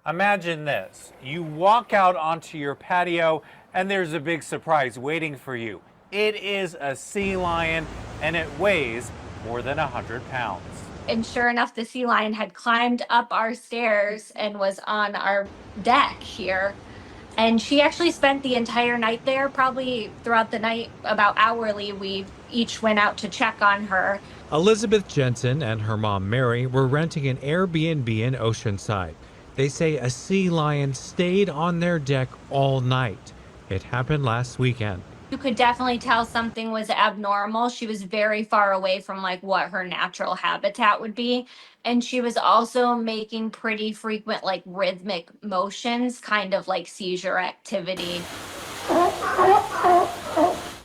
Imagine this. You walk out onto your patio and there's a big surprise waiting for you. It is a sea lion and it weighs more than 100 pounds. And sure enough, the sea lion had climbed up our stairs and was on our deck here. And she actually spent the entire night there, probably throughout the night, about hourly. We each went out to check on her. Elizabeth Jensen and her mom Mary were renting an Airbnb in Oceanside. They say a sea lion stayed on their deck all night. It happened last weekend. You could definitely tell something was abnormal. She was very far away from like what her natural habitat would be. And she was also making pretty frequent like rhythmic motions, kind of like seizure activity.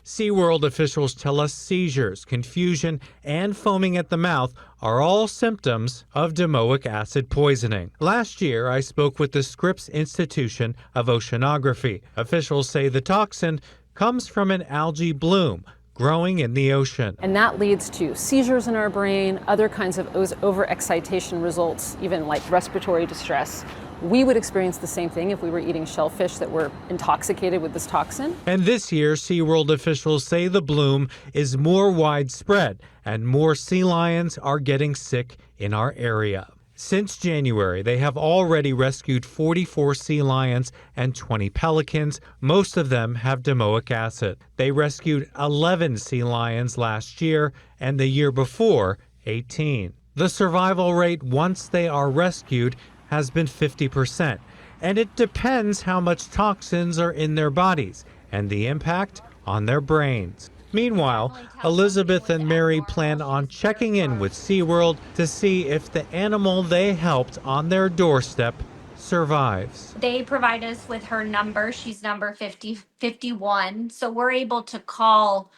SeaWorld officials tell us seizures, confusion, and foaming at the mouth are all symptoms of domoic acid poisoning. Last year, I spoke with the Scripps Institution of Oceanography. Officials say the toxin comes from an algae bloom growing in the ocean. And that leads to seizures in our brain, other kinds of overexcitation results, even like respiratory distress. We would experience the same thing if we were eating shellfish that were intoxicated with this toxin. And this year, SeaWorld officials say the bloom is more widespread and more sea lions are getting sick in our area. Since January, they have already rescued 44 sea lions and 20 pelicans. Most of them have domoic acid. They rescued 11 sea lions last year, and the year before, 18. The survival rate once they are rescued has been 50%, and it depends how much toxins are in their bodies and the impact on their brains. Meanwhile, Elizabeth and Mary plan on checking in with SeaWorld to see if the animal they helped on their doorstep survives. They provide us with her number. She's number 51. So we're able to call.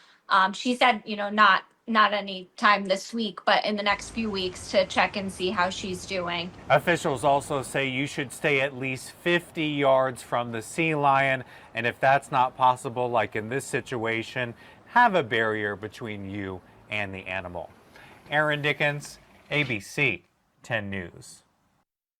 She said, not any time this week, but in the next few weeks to check and see how she's doing. Officials also say you should stay at least 50 yards from the sea lion, and if that's not possible, like in this situation, have a barrier between you and the animal. Aaron Dickens, ABC 10 News.